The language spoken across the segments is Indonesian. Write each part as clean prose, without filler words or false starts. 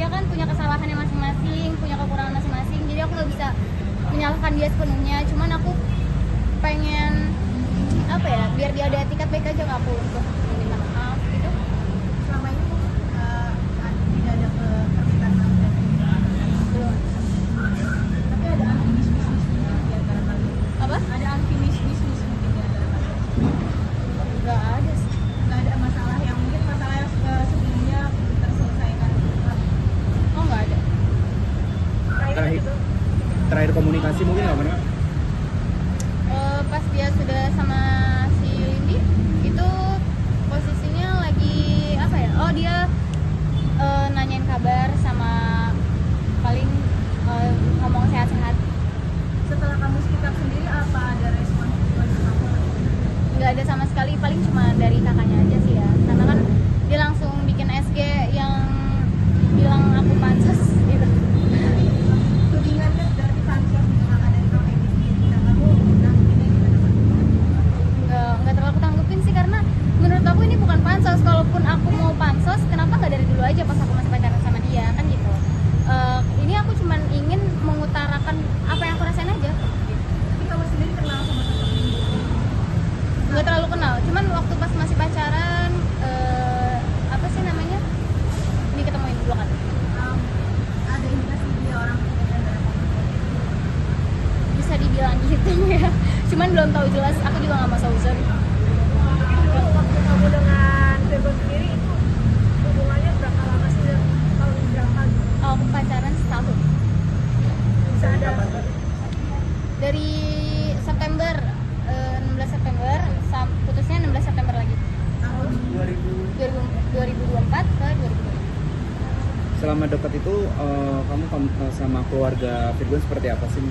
manusia kan punya kesalahannya masing-masing, punya kekurangan masing-masing, jadi aku nggak bisa menyalahkan dia sepenuhnya. Cuman aku pengen apa ya, biar dia ada etikat baik aja ke aku untuk minta maaf gitu. Selama ini tidak ada permintaan maaf dari Belum. tapi ada unfinished business di antara kalian. Apa? Ada unfinished business mungkin di antara kalian. Nggak ada sih. Nggak ada masalah yang mungkin masalah yang sebelumnya belum terselesaikan. Oh nggak ada. Terakhir komunikasi mungkin nggak pernah? Pas dia sudah sama si Lindi itu posisinya lagi apa ya? Oh dia nanyain kabar sama paling ngomong sehat-sehat. Setelah kamu speak up sendiri, apa ada respon dari kamu? Nggak ada sama sekali, paling cuma dari kakaknya aja sih ya, karena kan dia langsung bikin SG yang bilang aku pansos gitu. Tudingannya dari pansos kakak dari kamu ini, nah kamu nanggepinnya gimana Pak? Nggak terlalu tanggepin sih, karena menurut aku ini bukan pansos. Kalaupun aku mau pansos, kenapa nggak dari dulu aja pas aku masih pacaran sama dia kan gitu. Ini aku cuman ingin mengutarakan apa yang aku rasain aja. Tapi kamu sendiri kenal sama sosok ini? Nggak terlalu kenal, cuman waktu pas masih pacaran apa sih namanya, diketemuin dulu kan. Ada indikasi dia orang ketiga dari kamu? Bisa dibilang gitu ya, cuman belum tahu jelas, aku juga nggak mau seuzon. Dulu waktu kamu dengan Virgon sendiri itu hubungannya berapa lama sih? Tahun berapa? Aku pacaran setahun Bisa ada dari September 16 September putusnya 16 September lagi tahun 2024 ke 2025. Selama dekat itu kamu sama keluarga Virgon seperti apa sih?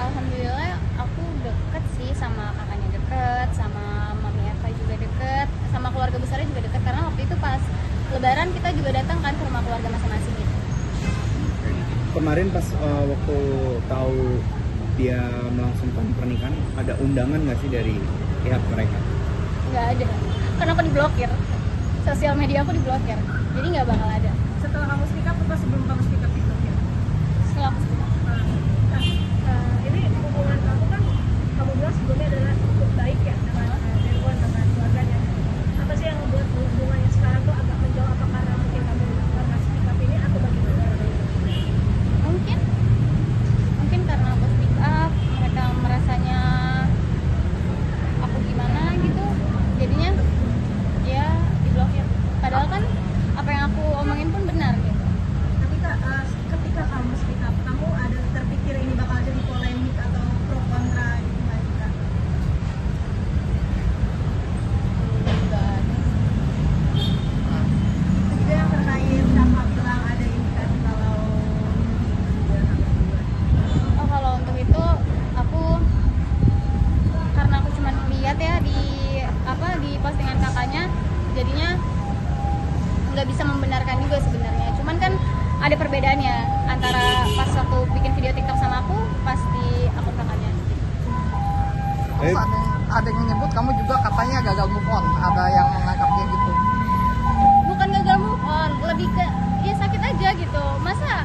Alhamdulillah aku deket sih, sama kakaknya deket, sama mami Eva juga deket, sama keluarga besarnya juga deket, karena waktu itu pas lebaran kita juga datang kan ke rumah keluarga masing-masing gitu. Kemarin pas waktu tahu dia melangsungkan pernikahan, ada undangan nggak sih dari pihak mereka? Nggak ada, karena aku diblokir, sosial media aku diblokir, jadi nggak bakal ada. setelah kamu speak up atau sebelum kamu speak up itu? Setelah aku speak up. Ini hubungan kamu kan kamu bilang sebelumnya adalah cukup baik ya dengan Virgon, dengan keluarganya. Apa sih yang membuat hubungannya sekarang tuh agak menjauh? Apa karena mungkin kamu karena speak up ini atau bagaimana? Mungkin karena aku speak up, mereka merasanya aku gimana gitu, jadinya ya diblokir. Padahal kan apa yang aku omongin pun benar gitu. Tapi Kak, ketika kamu speak up, kamu ada terpikir ini bakal jadi polemik atau pro kontra gitu nggak sih Kak? Nggak ada. Itu juga yang terkait Kakak bilang ada indikasi kalau dia sama Virgon. Oh kalau untuk itu aku, karena aku cuma lihat ya di postingan kakaknya, jadinya nggak bisa membenarkan juga sebenarnya. Cuman kan ada perbedaannya antara pas waktu bikin video TikTok sama aku, pas di akun kakaknya. Terus ada yang nyebut kamu juga katanya gagal move on, ada yang menganggapnya gitu. Bukan gagal move on, lebih ke ya sakit aja gitu. Masa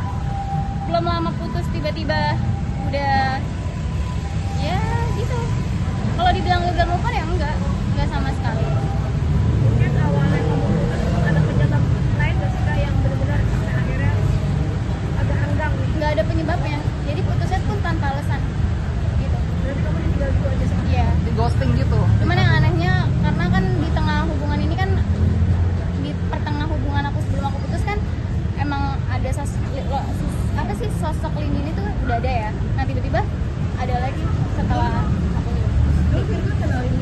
belum lama putus tiba-tiba udah ya gitu. Kalau dibilang gagal move on ya enggak sama sekali. Mungkin awalnya kamu putus itu ada penyebab lain nggak sih Kak yang benar-benar sampai akhirnya agak renggang gitu? Nggak ada penyebabnya, jadi putusnya pun tanpa alasan gitu. Berarti kamu ditinggal gitu aja sama Iya. Di ghosting gitu. Cuman yang anehnya, karena kan di tengah hubungan ini kan, di pertengah hubungan aku sebelum aku putus kan emang ada sosok Lindi ini tuh udah ada ya. Nah tiba-tiba ada lagi setelah aku putus. Dulu Virgon kenalin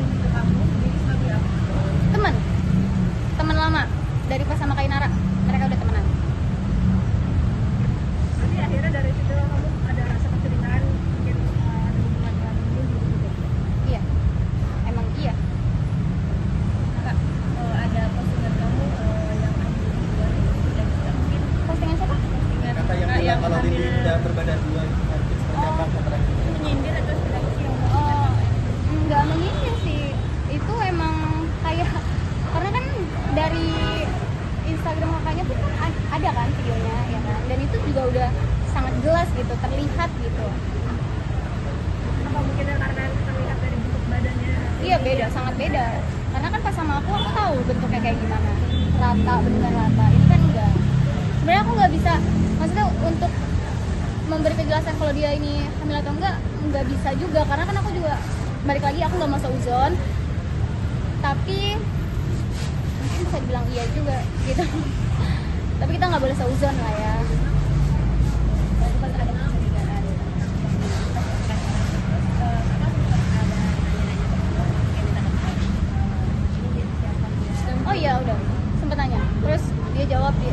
gitu, terlihat gitu. Apa mungkinnya karena terlihat dari bentuk badannya? Iya beda, sangat beda. Karena kan pas sama aku tahu bentuknya kayak gimana, rata, beneran rata. Ini kan enggak. Sebenarnya aku nggak bisa, maksudnya untuk memberi kejelasan kalau dia ini hamil atau enggak bisa juga, karena kan aku juga balik lagi aku nggak mau seuzon, tapi mungkin bisa dibilang iya juga gitu. Tapi kita nggak boleh seuzon lah ya. Oh iya udah sempet nanya, terus dia jawab dia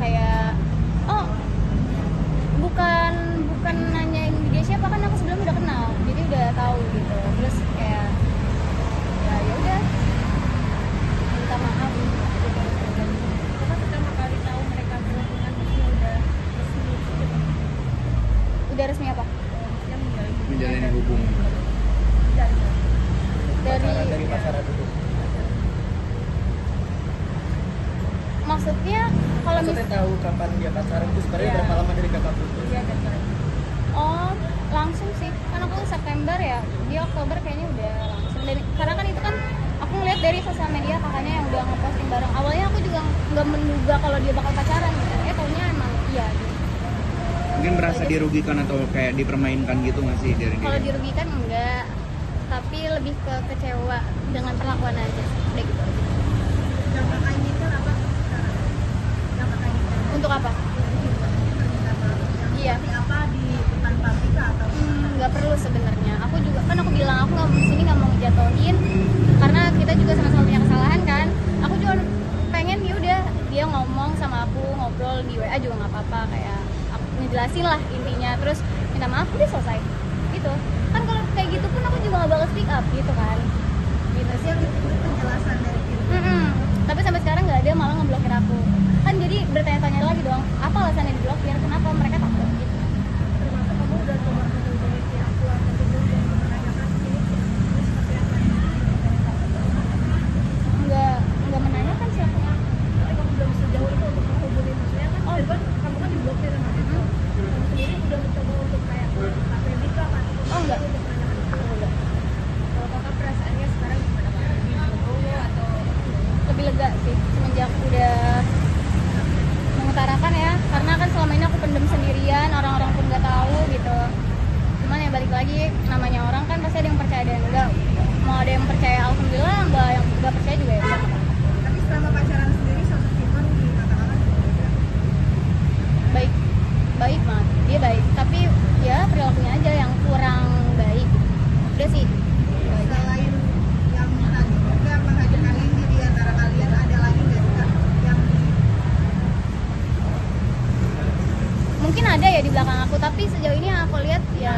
kayak oh bukan nanyain dia siapa, kan aku sebelumnya udah kenal jadi udah tahu gitu. Terus kayak ya udah minta maaf gitu. Karena pertama kali tahu mereka berhubungan itu Udah resmi apa? yang menjalani hubungan Dari pacaran dulu. maksudnya kalau Maksudnya tahu kapan dia pacaran itu sebenarnya Iya. berapa lama dari kakak putus? oh langsung sih, kan aku September ya, dia Oktober kayaknya udah langsung. Dan karena kan itu kan aku ngeliat dari sosial media kakaknya yang udah ngeposting bareng. Awalnya aku juga nggak menduga kalau dia bakal pacaran gitu, taunya emang iya gitu. Mungkin merasa dirugikan atau kayak dipermainkan gitu nggak sih dari Kalau dia? dirugikan enggak, tapi lebih ke kecewa dengan perlakuan aja, udah gitu. yang kakak inginkan apa sekarang? Yang kakak inginkan Untuk apa? Iya. seperti apa di depan publik atau Nggak perlu sebenarnya. Aku juga kan aku bilang aku nggak di sini nggak mau ngejatohin karena kita juga sama-sama punya kesalahan kan. Aku juga pengen ya udah dia ngomong sama aku, ngobrol di WA juga nggak apa-apa, kayak aku ngejelasin lah intinya, terus minta maaf udah selesai gitu kan. Kalau kayak gitu pun aku juga nggak bakal speak up gitu kan, gitu sih. penjelasan dari diri? Tapi sampai sekarang nggak ada, malah ngeblokir aku kan. Jadi bertanya-tanya lagi dong apa alasannya diblokir, kenapa mereka takut gitu. Termasuk kamu udah coba menghubungi pihak keluarga dulu dan menanyakan ini seperti apa? Nggak menanyakan siapa. Tapi kamu belum sejauh itu untuk menghubungi, maksudnya kan kamu kan diblokir sama itu. Kamu sendiri udah mencoba untuk kayak Kak Feby kah kan? Oh, enggak. Untuk menanyakan. Kalau kakak perasaannya sekarang gimana? Lebih legowo atau Lebih lega sih semenjak udah mengutarakan ya, karena kan selama ini aku pendem sendirian, orang-orang pun nggak tahu gitu. Cuman ya balik lagi, namanya orang kan pasti ada yang percaya ada yang enggak. Mau ada yang percaya alhamdulillah, yang nggak percaya juga ya udah nggak apa-apa. tapi selama pacaran sendiri sosok Simon di mata kakak Baik banget, dia baik, tapi ya perilakunya aja yang kurang baik. Udah sih. selain yang tadi juga menghadirkan Lindy di antara kalian, ada lagi nggak sih Kak yang Mungkin ada ya di belakang aku, tapi sejauh ini yang aku lihat ya